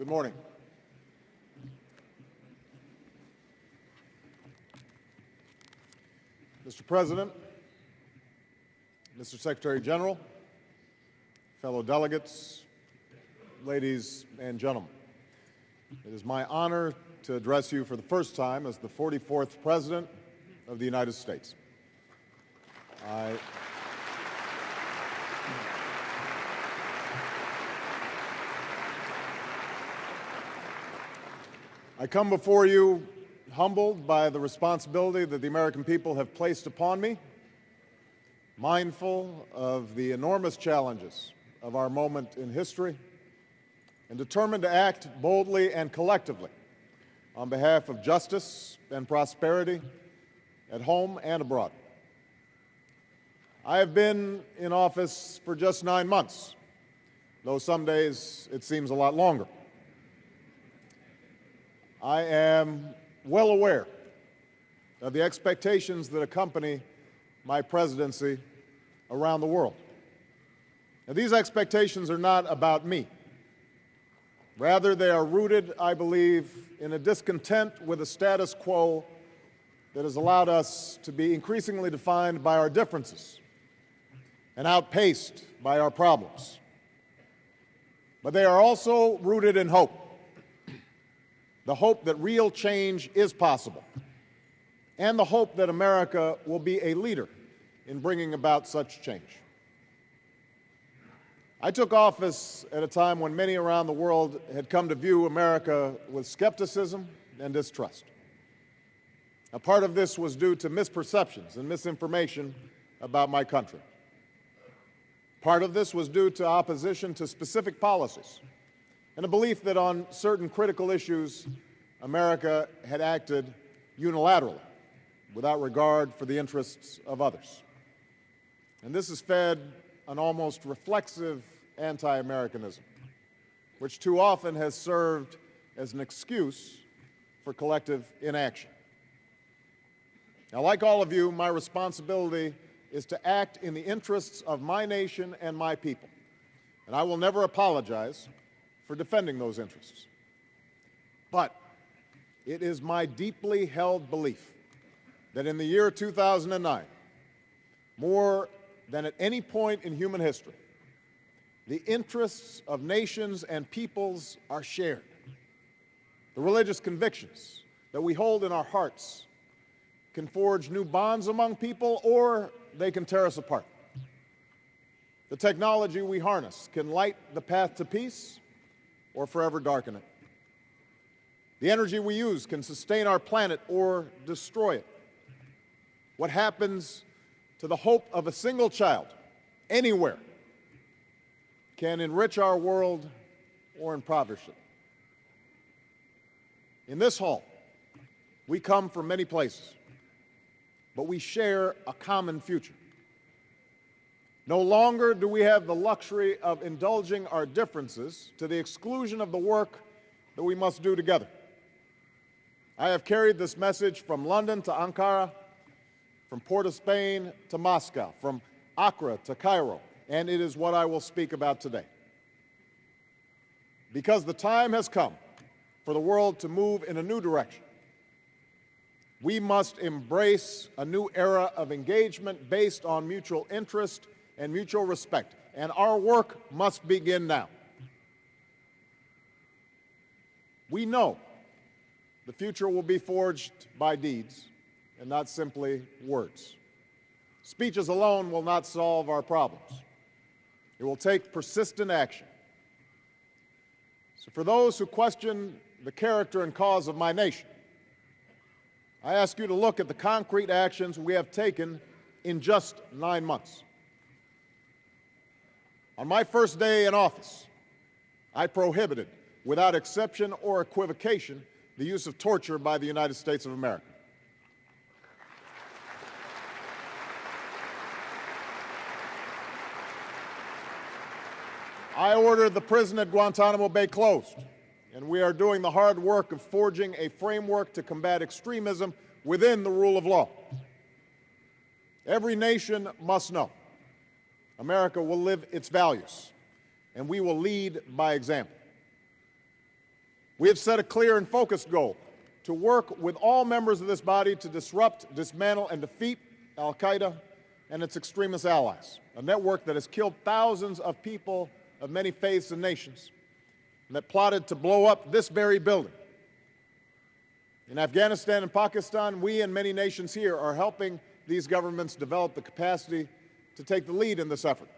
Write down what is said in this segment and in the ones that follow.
Good morning. Mr. President, Mr. Secretary General, fellow delegates, ladies and gentlemen, it is my honor to address you for the first time as the 44th President of the United States. I come before you humbled by the responsibility that the American people have placed upon me, mindful of the enormous challenges of our moment in history, and determined to act boldly and collectively on behalf of justice and prosperity at home and abroad. I have been in office for just 9 months, though some days it seems a lot longer. I am well aware of the expectations that accompany my presidency around the world. And these expectations are not about me. Rather, they are rooted, I believe, in a discontent with the status quo that has allowed us to be increasingly defined by our differences and outpaced by our problems. But they are also rooted in hope. The hope that real change is possible, and the hope that America will be a leader in bringing about such change. I took office at a time when many around the world had come to view America with skepticism and distrust. A part of this was due to misperceptions and misinformation about my country. Part of this was due to opposition to specific policies, and a belief that on certain critical issues, America had acted unilaterally without regard for the interests of others. And this has fed an almost reflexive anti-Americanism, which too often has served as an excuse for collective inaction. Now, like all of you, my responsibility is to act in the interests of my nation and my people, and I will never apologize for defending those interests. But it is my deeply held belief that in the year 2009, more than at any point in human history, the interests of nations and peoples are shared. The religious convictions that we hold in our hearts can forge new bonds among people, or they can tear us apart. The technology we harness can light the path to peace or forever darken it. The energy we use can sustain our planet or destroy it. What happens to the hope of a single child anywhere can enrich our world or impoverish it. In this hall, we come from many places, but we share a common future. No longer do we have the luxury of indulging our differences to the exclusion of the work that we must do together. I have carried this message from London to Ankara, from Port of Spain to Moscow, from Accra to Cairo, and it is what I will speak about today. Because the time has come for the world to move in a new direction. We must embrace a new era of engagement based on mutual interest and mutual respect, and our work must begin now. We know the future will be forged by deeds and not simply words. Speeches alone will not solve our problems. It will take persistent action. So for those who question the character and cause of my nation, I ask you to look at the concrete actions we have taken in just 9 months. On my first day in office, I prohibited, without exception or equivocation, the use of torture by the United States of America. I ordered the prison at Guantanamo Bay closed, and we are doing the hard work of forging a framework to combat extremism within the rule of law. Every nation must know America will live its values, and we will lead by example. We have set a clear and focused goal to work with all members of this body to disrupt, dismantle, and defeat al-Qaeda and its extremist allies, a network that has killed thousands of people of many faiths and nations, and that plotted to blow up this very building. In Afghanistan and Pakistan, we and many nations here are helping these governments develop the capacity to take the lead in this effort,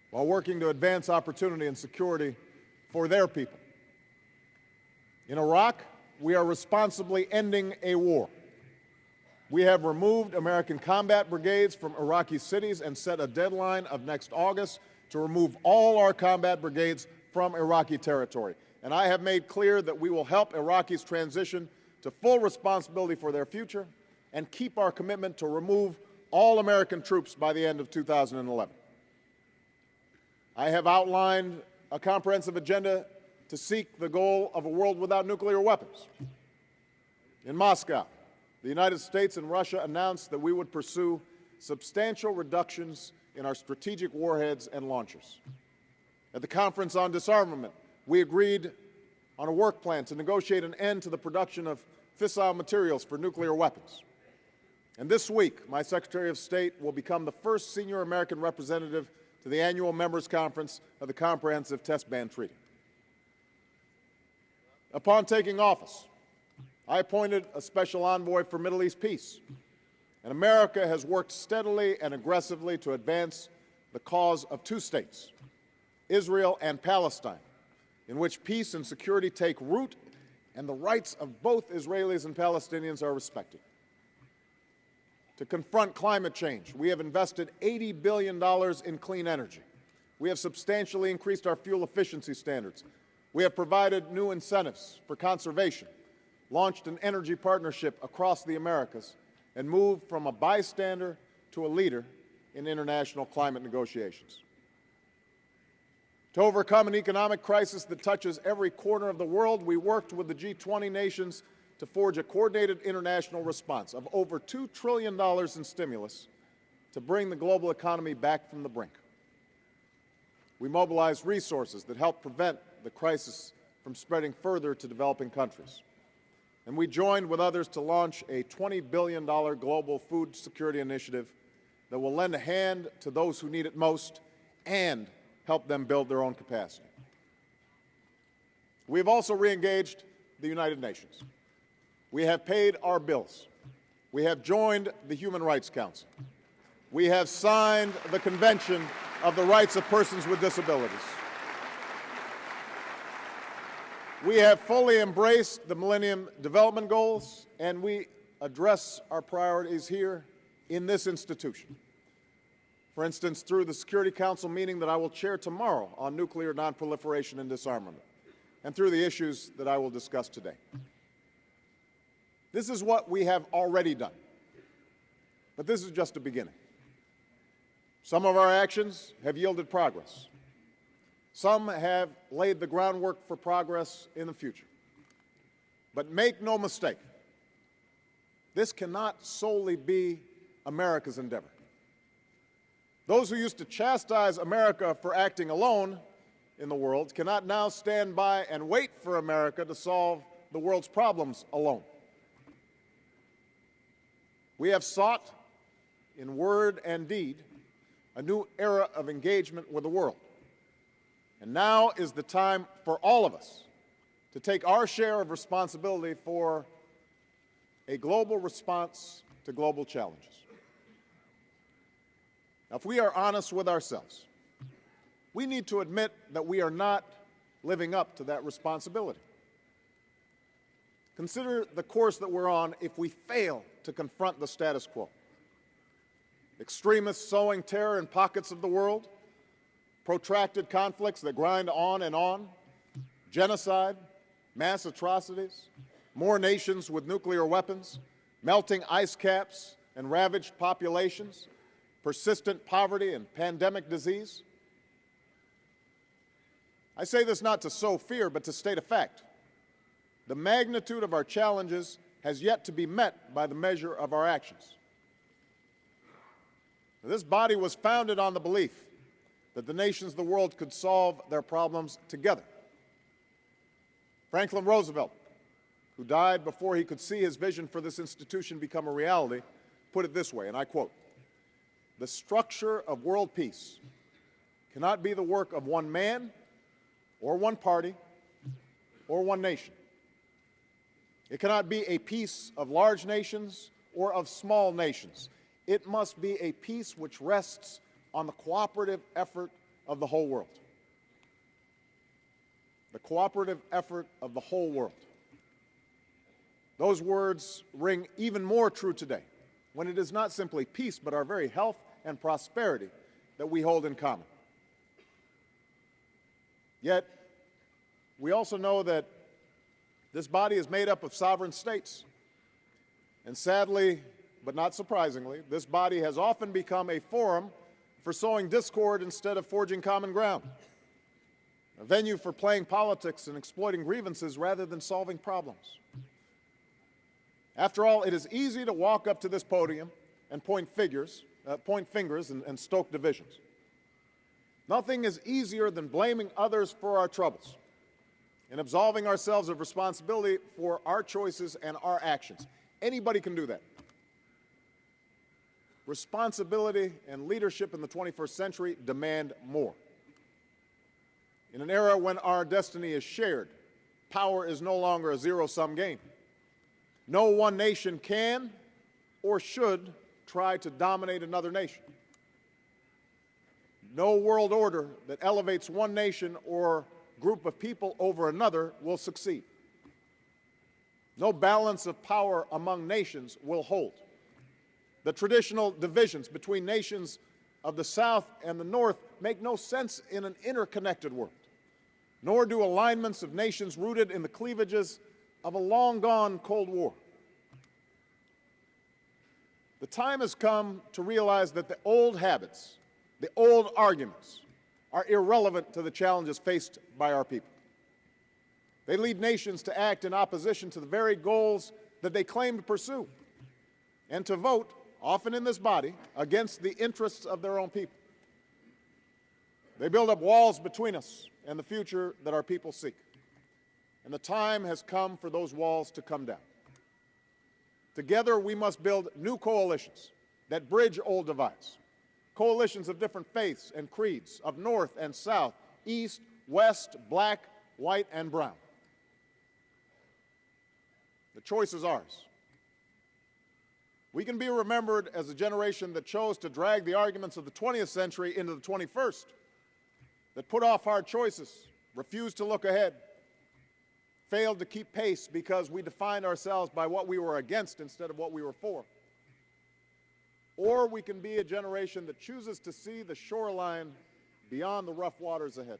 while working to advance opportunity and security for their people. In Iraq, we are responsibly ending a war. We have removed American combat brigades from Iraqi cities and set a deadline of next August to remove all our combat brigades from Iraqi territory. And I have made clear that we will help Iraqis transition to full responsibility for their future and keep our commitment to remove all American troops by the end of 2011. I have outlined a comprehensive agenda to seek the goal of a world without nuclear weapons. In Moscow, the United States and Russia announced that we would pursue substantial reductions in our strategic warheads and launchers. At the Conference on Disarmament, we agreed on a work plan to negotiate an end to the production of fissile materials for nuclear weapons. And this week, my Secretary of State will become the first senior American representative to the annual Members' Conference of the Comprehensive Test Ban Treaty. Upon taking office, I appointed a special envoy for Middle East peace, and America has worked steadily and aggressively to advance the cause of two states, Israel and Palestine, in which peace and security take root and the rights of both Israelis and Palestinians are respected. To confront climate change, we have invested $80 billion in clean energy. We have substantially increased our fuel efficiency standards. We have provided new incentives for conservation, launched an energy partnership across the Americas, and moved from a bystander to a leader in international climate negotiations. To overcome an economic crisis that touches every corner of the world, we worked with the G20 nations to forge a coordinated international response of over $2 trillion in stimulus to bring the global economy back from the brink. We mobilized resources that helped prevent the crisis from spreading further to developing countries. And we joined with others to launch a $20 billion global food security initiative that will lend a hand to those who need it most and help them build their own capacity. We have also re-engaged the United Nations. We have paid our bills. We have joined the Human Rights Council. We have signed the Convention of the Rights of Persons with Disabilities. We have fully embraced the Millennium Development Goals, and we address our priorities here in this institution. For instance, through the Security Council meeting that I will chair tomorrow on nuclear non-proliferation and disarmament, and through the issues that I will discuss today. This is what we have already done, but this is just a beginning. Some of our actions have yielded progress. Some have laid the groundwork for progress in the future. But make no mistake, this cannot solely be America's endeavor. Those who used to chastise America for acting alone in the world cannot now stand by and wait for America to solve the world's problems alone. We have sought, in word and deed, a new era of engagement with the world. And now is the time for all of us to take our share of responsibility for a global response to global challenges. Now, if we are honest with ourselves, we need to admit that we are not living up to that responsibility. Consider the course that we're on if we fail to confront the status quo. Extremists sowing terror in pockets of the world, protracted conflicts that grind on, genocide, mass atrocities, more nations with nuclear weapons, melting ice caps and ravaged populations, persistent poverty and pandemic disease. I say this not to sow fear, but to state a fact. The magnitude of our challenges has yet to be met by the measure of our actions. This body was founded on the belief that the nations of the world could solve their problems together. Franklin Roosevelt, who died before he could see his vision for this institution become a reality, put it this way, and I quote, "The structure of world peace cannot be the work of one man or one party or one nation. It cannot be a peace of large nations or of small nations. It must be a peace which rests on the cooperative effort of the whole world." The cooperative effort of the whole world. Those words ring even more true today, when it is not simply peace, but our very health and prosperity that we hold in common. Yet, we also know that this body is made up of sovereign states. And sadly, but not surprisingly, this body has often become a forum for sowing discord instead of forging common ground, a venue for playing politics and exploiting grievances rather than solving problems. After all, it is easy to walk up to this podium and point fingers and stoke divisions. Nothing is easier than blaming others for our troubles and absolving ourselves of responsibility for our choices and our actions. Anybody can do that. Responsibility and leadership in the 21st century demand more. In an era when our destiny is shared, power is no longer a zero-sum game. No one nation can or should try to dominate another nation. No world order that elevates one nation or group of people over another will succeed. No balance of power among nations will hold. The traditional divisions between nations of the South and the North make no sense in an interconnected world, nor do alignments of nations rooted in the cleavages of a long-gone Cold War. The time has come to realize that the old habits, the old arguments, are irrelevant to the challenges faced by our people. They lead nations to act in opposition to the very goals that they claim to pursue, and to vote, often in this body, against the interests of their own people. They build up walls between us and the future that our people seek. And the time has come for those walls to come down. Together, we must build new coalitions that bridge old divides. Coalitions of different faiths and creeds, of North and South, East, West, black, white, and brown. The choice is ours. We can be remembered as a generation that chose to drag the arguments of the 20th century into the 21st, that put off hard choices, refused to look ahead, failed to keep pace because we defined ourselves by what we were against instead of what we were for. Or we can be a generation that chooses to see the shoreline beyond the rough waters ahead,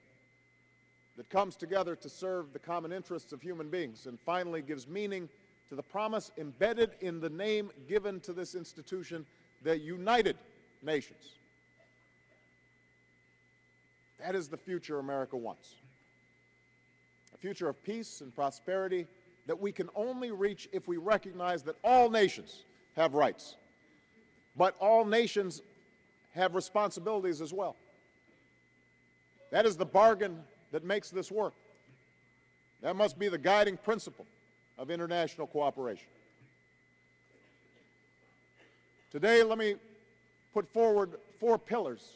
that comes together to serve the common interests of human beings, and finally gives meaning to the promise embedded in the name given to this institution, the United Nations. That is the future America wants. A future of peace and prosperity that we can only reach if we recognize that all nations have rights, but all nations have responsibilities as well. That is the bargain that makes this work. That must be the guiding principle of international cooperation. Today, let me put forward 4 pillars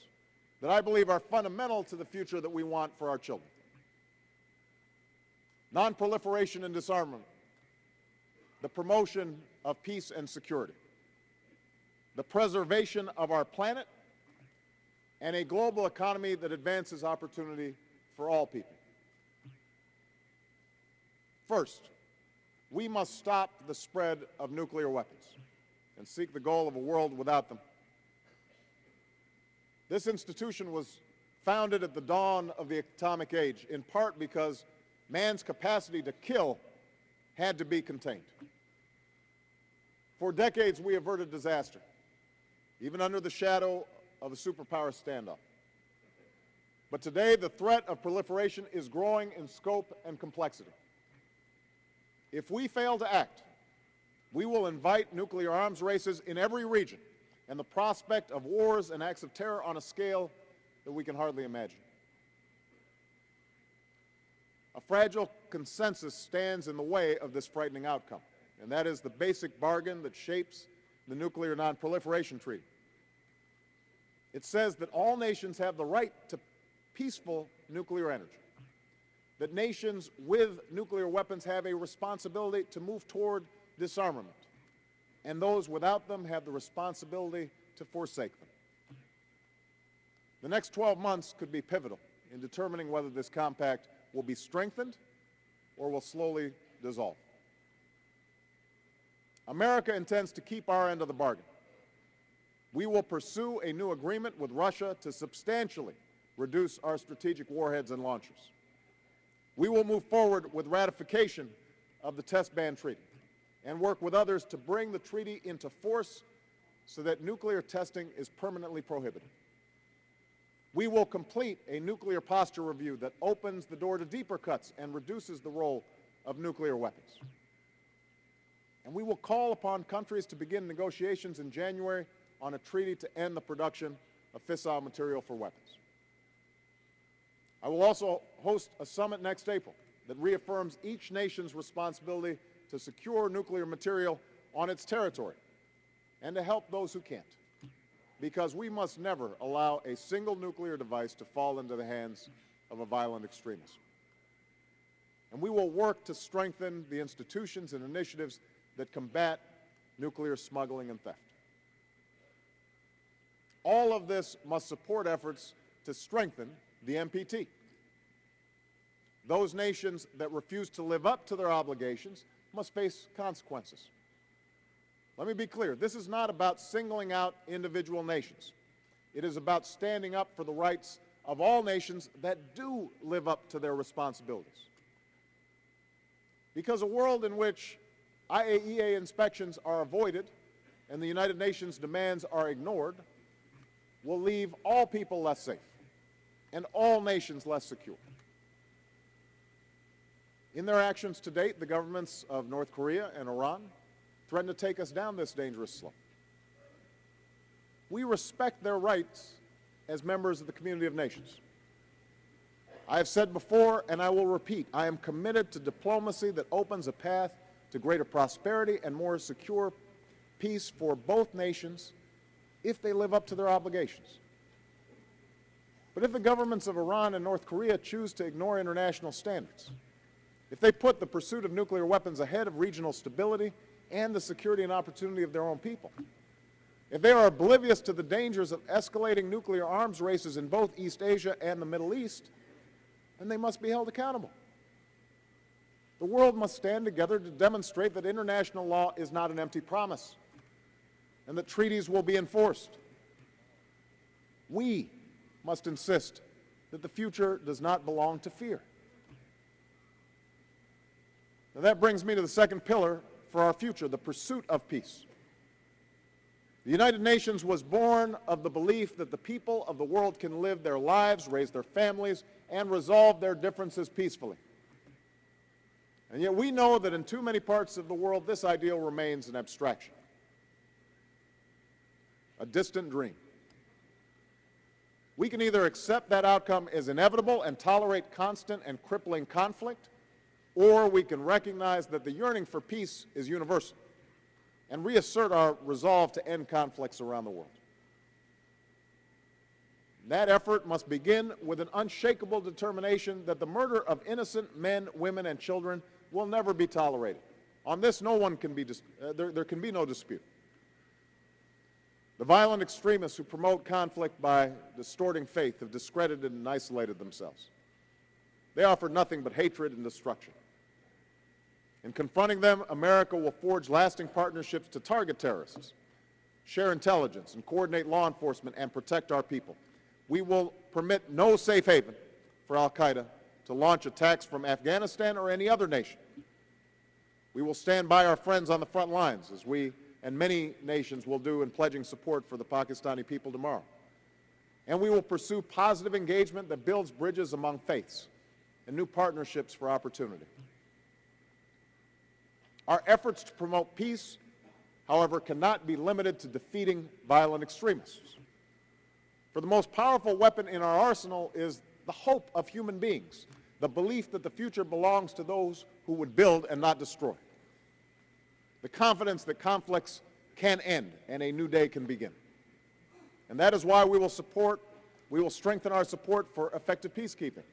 that I believe are fundamental to the future that we want for our children. Non-proliferation and disarmament, the promotion of peace and security, the preservation of our planet, and a global economy that advances opportunity for all people. First, we must stop the spread of nuclear weapons and seek the goal of a world without them. This institution was founded at the dawn of the atomic age, in part because man's capacity to kill had to be contained. For decades, we averted disaster, even under the shadow of a superpower standoff. But today, the threat of proliferation is growing in scope and complexity. If we fail to act, we will invite nuclear arms races in every region and the prospect of wars and acts of terror on a scale that we can hardly imagine. A fragile consensus stands in the way of this frightening outcome, and that is the basic bargain that shapes the Nuclear Non-Proliferation Treaty. It says that all nations have the right to peaceful nuclear energy, that nations with nuclear weapons have a responsibility to move toward disarmament, and those without them have the responsibility to forsake them. The next 12 months could be pivotal in determining whether this compact will be strengthened or will slowly dissolve. America intends to keep our end of the bargain. We will pursue a new agreement with Russia to substantially reduce our strategic warheads and launchers. We will move forward with ratification of the Test Ban Treaty and work with others to bring the treaty into force so that nuclear testing is permanently prohibited. We will complete a nuclear posture review that opens the door to deeper cuts and reduces the role of nuclear weapons. And we will call upon countries to begin negotiations in January on a treaty to end the production of fissile material for weapons. I will also host a summit next April that reaffirms each nation's responsibility to secure nuclear material on its territory and to help those who can't, because we must never allow a single nuclear device to fall into the hands of a violent extremist. And we will work to strengthen the institutions and initiatives that combat nuclear smuggling and theft. All of this must support efforts to strengthen the NPT. Those nations that refuse to live up to their obligations must face consequences. Let me be clear, this is not about singling out individual nations. It is about standing up for the rights of all nations that do live up to their responsibilities. Because a world in which IAEA inspections are avoided and the United Nations demands are ignored will leave all people less safe and all nations less secure. In their actions to date, the governments of North Korea and Iran threaten to take us down this dangerous slope. We respect their rights as members of the community of nations. I have said before, and I will repeat, I am committed to diplomacy that opens a path to greater prosperity and more secure peace for both nations if they live up to their obligations. But if the governments of Iran and North Korea choose to ignore international standards, if they put the pursuit of nuclear weapons ahead of regional stability and the security and opportunity of their own people, if they are oblivious to the dangers of escalating nuclear arms races in both East Asia and the Middle East, then they must be held accountable. The world must stand together to demonstrate that international law is not an empty promise and that treaties will be enforced. We must insist that the future does not belong to fear. Now that brings me to the second pillar for our future, the pursuit of peace. The United Nations was born of the belief that the people of the world can live their lives, raise their families, and resolve their differences peacefully. And yet we know that in too many parts of the world, this ideal remains an abstraction, a distant dream. We can either accept that outcome as inevitable and tolerate constant and crippling conflict, or we can recognize that the yearning for peace is universal and reassert our resolve to end conflicts around the world. That effort must begin with an unshakable determination that the murder of innocent men, women, and children will never be tolerated. On this, no one can be there can be no dispute. The violent extremists who promote conflict by distorting faith have discredited and isolated themselves. They offer nothing but hatred and destruction. In confronting them, America will forge lasting partnerships to target terrorists, share intelligence, and coordinate law enforcement and protect our people. We will permit no safe haven for al-Qaeda to launch attacks from Afghanistan or any other nation. We will stand by our friends on the front lines, as we and many nations will do in pledging support for the Pakistani people tomorrow. And we will pursue positive engagement that builds bridges among faiths and new partnerships for opportunity. Our efforts to promote peace, however, cannot be limited to defeating violent extremists. For the most powerful weapon in our arsenal is the hope of human beings, the belief that the future belongs to those who would build and not destroy, the confidence that conflicts can end and a new day can begin. And that is why we will strengthen our support for effective peacekeeping,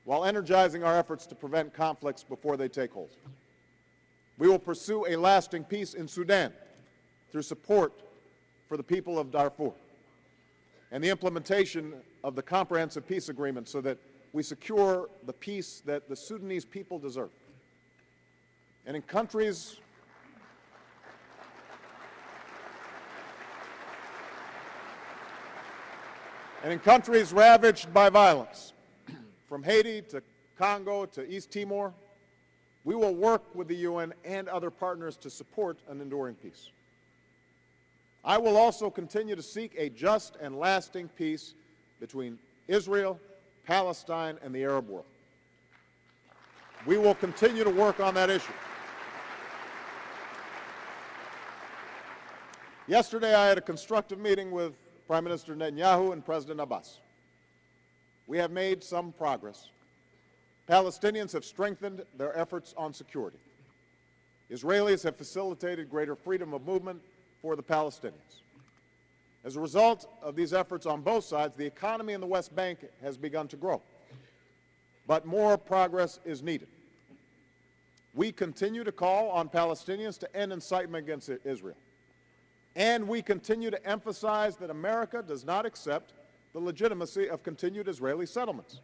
while energizing our efforts to prevent conflicts before they take hold. We will pursue a lasting peace in Sudan through support for the people of Darfur and the implementation of the comprehensive peace agreement so that we secure the peace that the Sudanese people deserve. And in countries ravaged by violence, from Haiti to Congo to East Timor, we will work with the UN and other partners to support an enduring peace. I will also continue to seek a just and lasting peace between Israel, Palestine, and the Arab world. We will continue to work on that issue. Yesterday, I had a constructive meeting with Prime Minister Netanyahu and President Abbas. We have made some progress. Palestinians have strengthened their efforts on security. Israelis have facilitated greater freedom of movement for the Palestinians. As a result of these efforts on both sides, the economy in the West Bank has begun to grow. But more progress is needed. We continue to call on Palestinians to end incitement against Israel. And we continue to emphasize that America does not accept the legitimacy of continued Israeli settlements.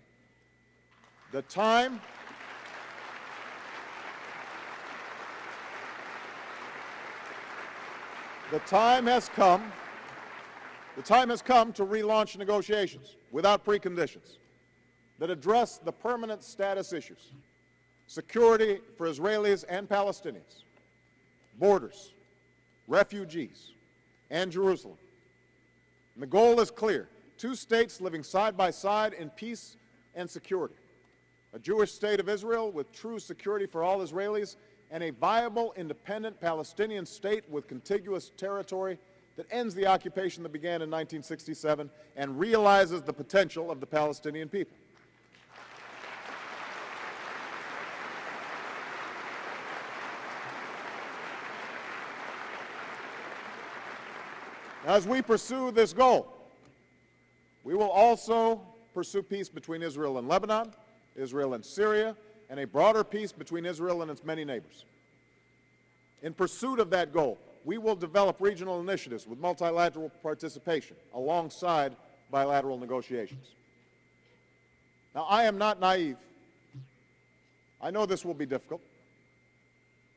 The time has come to relaunch negotiations without preconditions that address the permanent status issues: security for Israelis and Palestinians, borders, refugees, and Jerusalem. And the goal is clear: two states living side by side in peace and security. A Jewish state of Israel with true security for all Israelis, and a viable, independent Palestinian state with contiguous territory that ends the occupation that began in 1967 and realizes the potential of the Palestinian people. As we pursue this goal, we will also pursue peace between Israel and Lebanon, Israel and Syria, and a broader peace between Israel and its many neighbors. In pursuit of that goal, we will develop regional initiatives with multilateral participation alongside bilateral negotiations. Now, I am not naive. I know this will be difficult.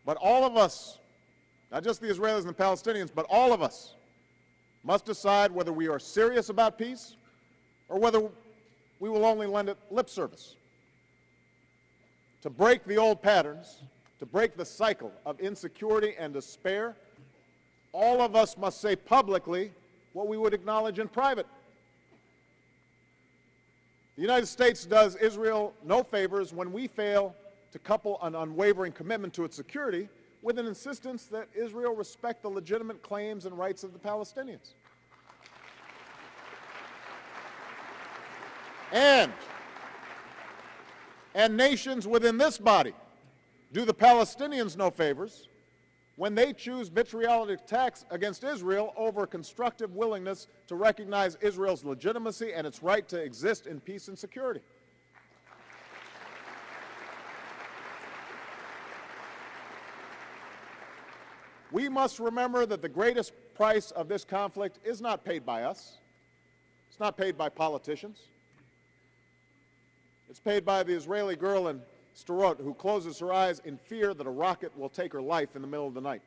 But all of us, not just the Israelis and the Palestinians, but all of us, must decide whether we are serious about peace or whether we will only lend it lip service. To break the old patterns, to break the cycle of insecurity and despair, all of us must say publicly what we would acknowledge in private. The United States does Israel no favors when we fail to couple an unwavering commitment to its security with an insistence that Israel respect the legitimate claims and rights of the Palestinians. And nations within this body do the Palestinians no favors when they choose vitriolic attacks against Israel over constructive willingness to recognize Israel's legitimacy and its right to exist in peace and security. We must remember that the greatest price of this conflict is not paid by us. It's not paid by politicians. It's paid by the Israeli girl in Sderot who closes her eyes in fear that a rocket will take her life in the middle of the night.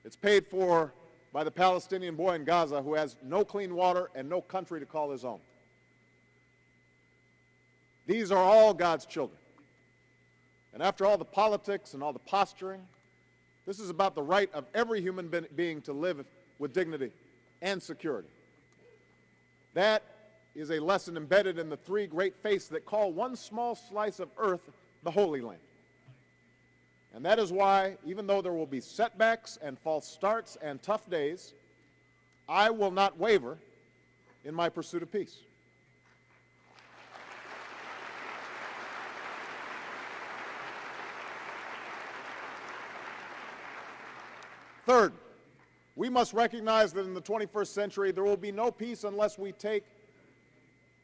It's paid for by the Palestinian boy in Gaza who has no clean water and no country to call his own. These are all God's children. And after all the politics and all the posturing, this is about the right of every human being to live with dignity and security. That is a lesson embedded in the three great faiths that call one small slice of earth the Holy Land. And that is why, even though there will be setbacks and false starts and tough days, I will not waver in my pursuit of peace. Third, we must recognize that in the 21st century there will be no peace unless we take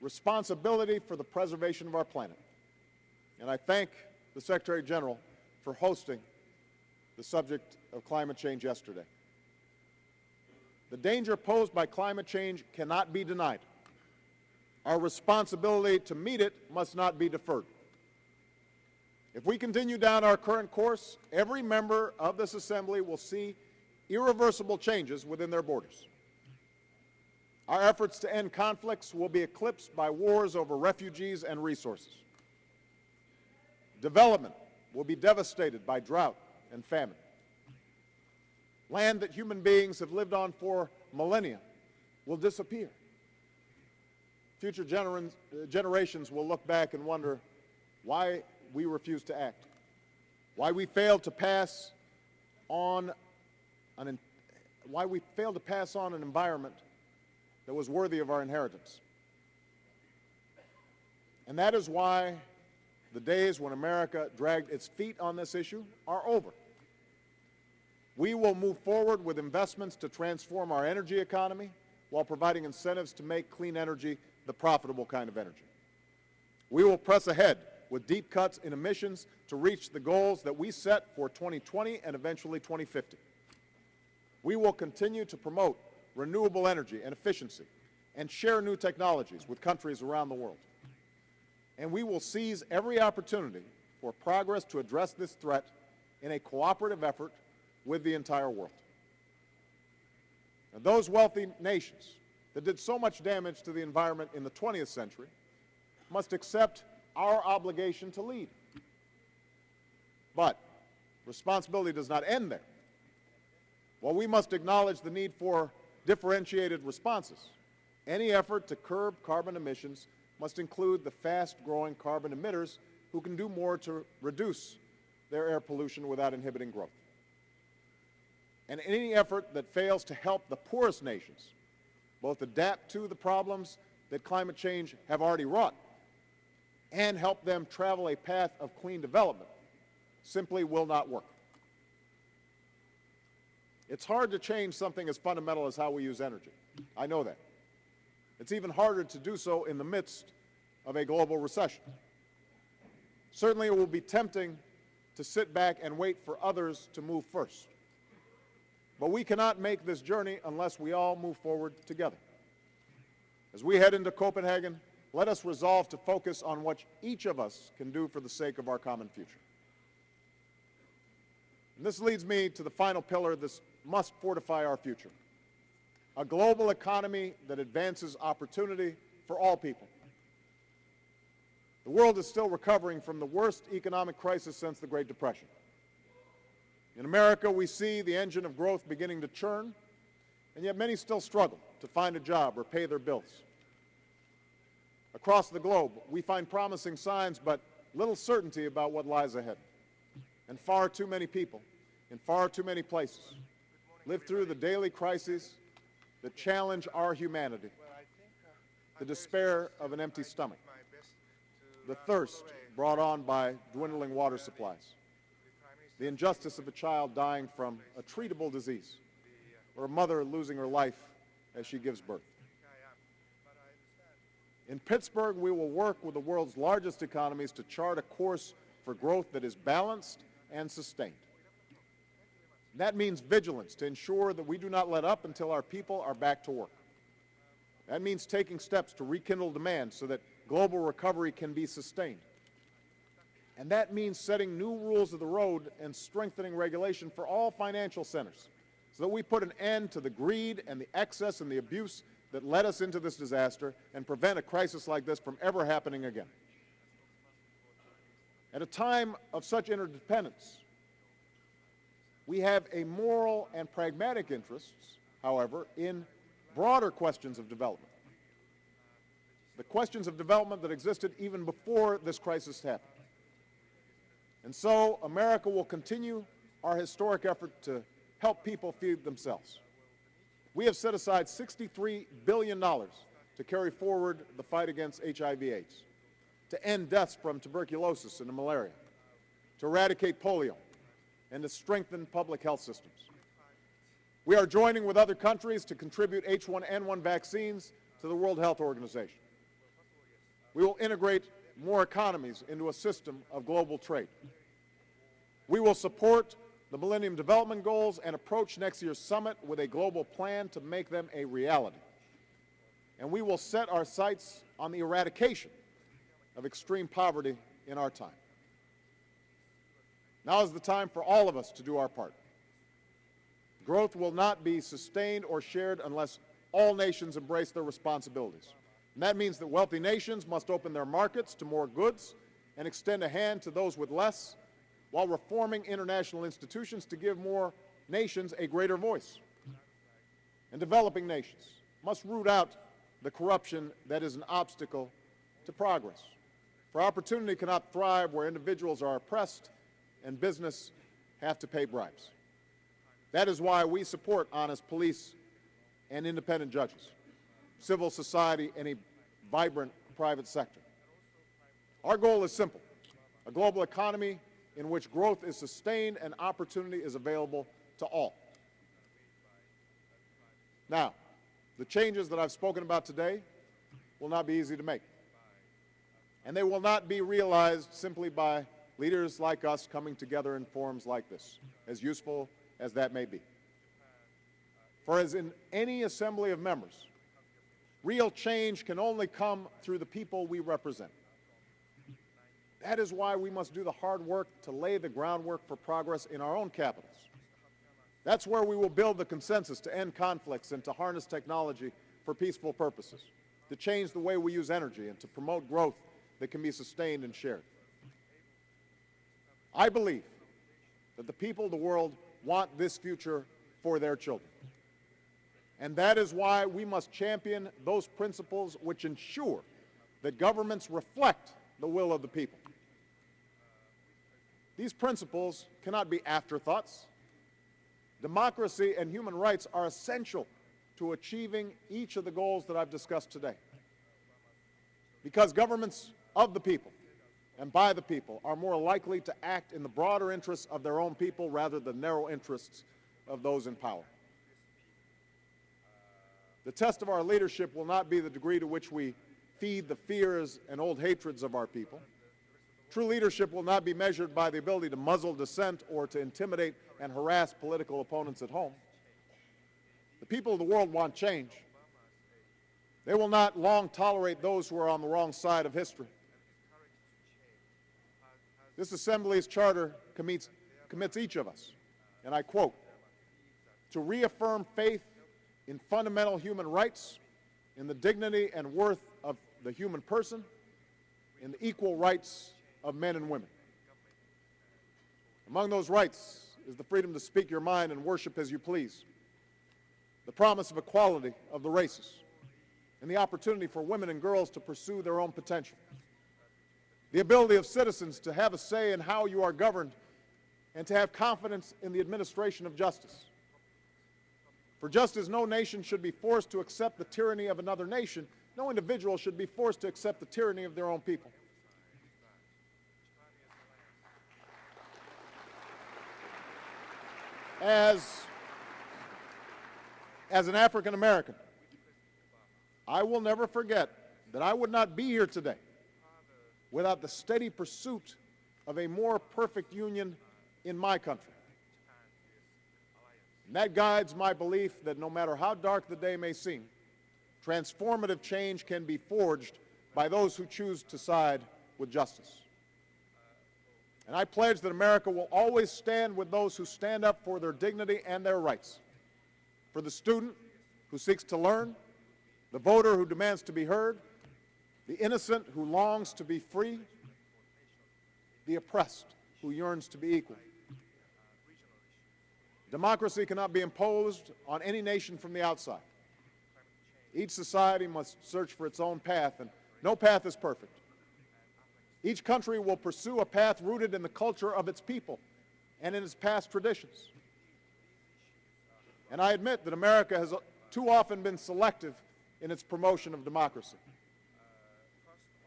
responsibility for the preservation of our planet. And I thank the Secretary General for hosting the subject of climate change yesterday. The danger posed by climate change cannot be denied. Our responsibility to meet it must not be deferred. If we continue down our current course, every member of this Assembly will see irreversible changes within their borders. Our efforts to end conflicts will be eclipsed by wars over refugees and resources. Development will be devastated by drought and famine. Land that human beings have lived on for millennia will disappear. Future generations will look back and wonder why we refused to act, why we failed to pass on an environment that was worthy of our inheritance. And that is why the days when America dragged its feet on this issue are over. We will move forward with investments to transform our energy economy while providing incentives to make clean energy the profitable kind of energy. We will press ahead with deep cuts in emissions to reach the goals that we set for 2020 and eventually 2050. We will continue to promote renewable energy and efficiency and share new technologies with countries around the world. And we will seize every opportunity for progress to address this threat in a cooperative effort with the entire world. And those wealthy nations that did so much damage to the environment in the 20th century must accept our obligation to lead. But responsibility does not end there. While we must acknowledge the need for differentiated responses, any effort to curb carbon emissions must include the fast-growing carbon emitters who can do more to reduce their air pollution without inhibiting growth. And any effort that fails to help the poorest nations both adapt to the problems that climate change have already wrought and help them travel a path of clean development simply will not work. It's hard to change something as fundamental as how we use energy. I know that. It's even harder to do so in the midst of a global recession. Certainly it will be tempting to sit back and wait for others to move first. But we cannot make this journey unless we all move forward together. As we head into Copenhagen, let us resolve to focus on what each of us can do for the sake of our common future. And this leads me to the final pillar that must fortify our future: a global economy that advances opportunity for all people. The world is still recovering from the worst economic crisis since the Great Depression. In America, we see the engine of growth beginning to churn, and yet many still struggle to find a job or pay their bills. Across the globe, we find promising signs, but little certainty about what lies ahead. And far too many people, in far too many places, live through the daily crises that challenge our humanity: the despair of an empty stomach, the thirst brought on by dwindling water supplies, the injustice of a child dying from a treatable disease, or a mother losing her life as she gives birth. In Pittsburgh, we will work with the world's largest economies to chart a course for growth that is balanced and sustained. That means vigilance to ensure that we do not let up until our people are back to work. That means taking steps to rekindle demand so that global recovery can be sustained. And that means setting new rules of the road and strengthening regulation for all financial centers so that we put an end to the greed and the excess and the abuse that led us into this disaster and prevent a crisis like this from ever happening again. At a time of such interdependence, we have a moral and pragmatic interest, however, in broader questions of development. The questions of development that existed even before this crisis happened. And so America will continue our historic effort to help people feed themselves. We have set aside $63 billion to carry forward the fight against HIV/AIDS, to end deaths from tuberculosis and malaria, to eradicate polio, and to strengthen public health systems. We are joining with other countries to contribute H1N1 vaccines to the World Health Organization. We will integrate more economies into a system of global trade. We will support the Millennium Development Goals and approach next year's summit with a global plan to make them a reality. And we will set our sights on the eradication of extreme poverty in our time. Now is the time for all of us to do our part. Growth will not be sustained or shared unless all nations embrace their responsibilities. And that means that wealthy nations must open their markets to more goods and extend a hand to those with less, while reforming international institutions to give more nations a greater voice. And developing nations must root out the corruption that is an obstacle to progress. For opportunity cannot thrive where individuals are oppressed and business have to pay bribes. That is why we support honest police and independent judges, civil society, and a vibrant private sector. Our goal is simple: a global economy in which growth is sustained and opportunity is available to all. Now, the changes that I've spoken about today will not be easy to make. And they will not be realized simply by leaders like us coming together in forums like this, as useful as that may be. For as in any assembly of members, real change can only come through the people we represent. That is why we must do the hard work to lay the groundwork for progress in our own capitals. That's where we will build the consensus to end conflicts and to harness technology for peaceful purposes, to change the way we use energy and to promote growth that can be sustained and shared. I believe that the people of the world want this future for their children. And that is why we must champion those principles which ensure that governments reflect the will of the people. These principles cannot be afterthoughts. Democracy and human rights are essential to achieving each of the goals that I've discussed today. Because governments of the people and by the people are more likely to act in the broader interests of their own people rather than narrow interests of those in power. The test of our leadership will not be the degree to which we feed the fears and old hatreds of our people. True leadership will not be measured by the ability to muzzle dissent or to intimidate and harass political opponents at home. The people of the world want change. They will not long tolerate those who are on the wrong side of history. This Assembly's charter commits each of us, and I quote, to reaffirm faith in fundamental human rights, in the dignity and worth of the human person, in the equal rights of men and women. Among those rights is the freedom to speak your mind and worship as you please, the promise of equality of the races, and the opportunity for women and girls to pursue their own potential, the ability of citizens to have a say in how you are governed and to have confidence in the administration of justice. For just as no nation should be forced to accept the tyranny of another nation, no individual should be forced to accept the tyranny of their own people. As an African American, I will never forget that I would not be here today without the steady pursuit of a more perfect union in my country. And that guides my belief that no matter how dark the day may seem, transformative change can be forged by those who choose to side with justice. And I pledge that America will always stand with those who stand up for their dignity and their rights, for the student who seeks to learn, the voter who demands to be heard, the innocent who longs to be free, the oppressed who yearns to be equal. Democracy cannot be imposed on any nation from the outside. Each society must search for its own path, and no path is perfect. Each country will pursue a path rooted in the culture of its people and in its past traditions. And I admit that America has too often been selective in its promotion of democracy.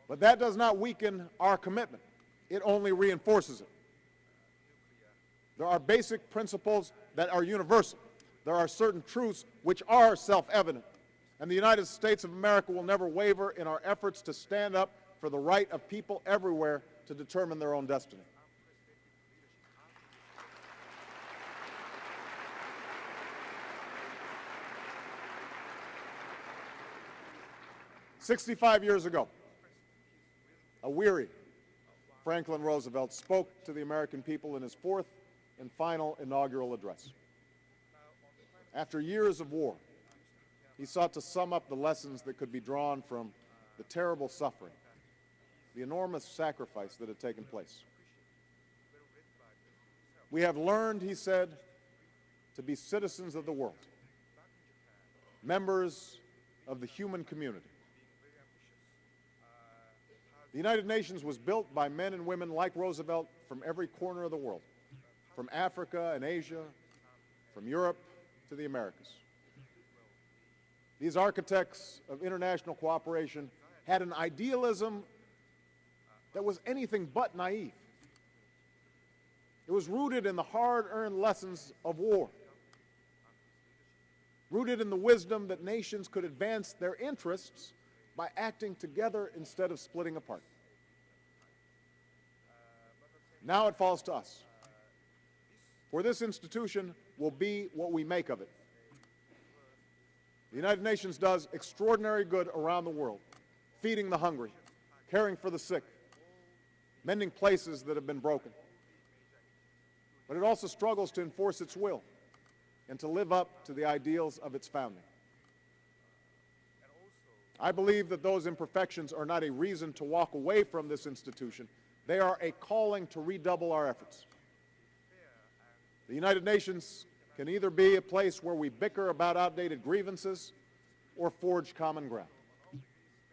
But that does not weaken our commitment. It only reinforces it. There are basic principles that are universal. There are certain truths which are self-evident, and the United States of America will never waver in our efforts to stand up for the right of people everywhere to determine their own destiny. "65 years ago, a weary Franklin Roosevelt spoke to the American people in his fourth and final inaugural address. After years of war, he sought to sum up the lessons that could be drawn from the terrible suffering, the enormous sacrifice that had taken place. We have learned, he said, to be citizens of the world, members of the human community. The United Nations was built by men and women like Roosevelt from every corner of the world, from Africa and Asia, from Europe to the Americas. These architects of international cooperation had an idealism that was anything but naive. It was rooted in the hard-earned lessons of war, rooted in the wisdom that nations could advance their interests by acting together instead of splitting apart. Now it falls to us, for this institution will be what we make of it. The United Nations does extraordinary good around the world, feeding the hungry, caring for the sick, mending places that have been broken. But it also struggles to enforce its will and to live up to the ideals of its founding. I believe that those imperfections are not a reason to walk away from this institution. They are a calling to redouble our efforts. The United Nations can either be a place where we bicker about outdated grievances or forge common ground,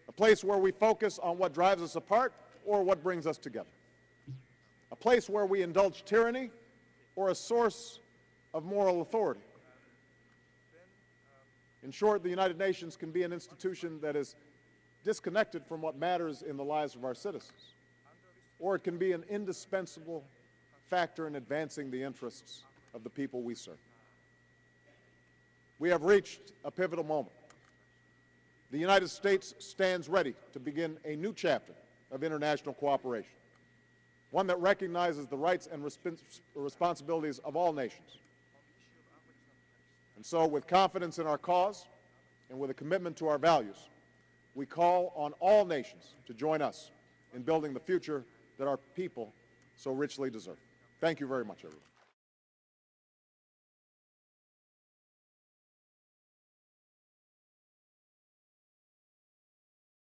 a place where we focus on what drives us apart or what brings us together, a place where we indulge tyranny or a source of moral authority. In short, the United Nations can be an institution that is disconnected from what matters in the lives of our citizens, or it can be an indispensable factor in advancing the interests of the people we serve. We have reached a pivotal moment. The United States stands ready to begin a new chapter of international cooperation, one that recognizes the rights and responsibilities of all nations. And so, with confidence in our cause and with a commitment to our values, we call on all nations to join us in building the future that our people so richly deserve. Thank you very much, everyone.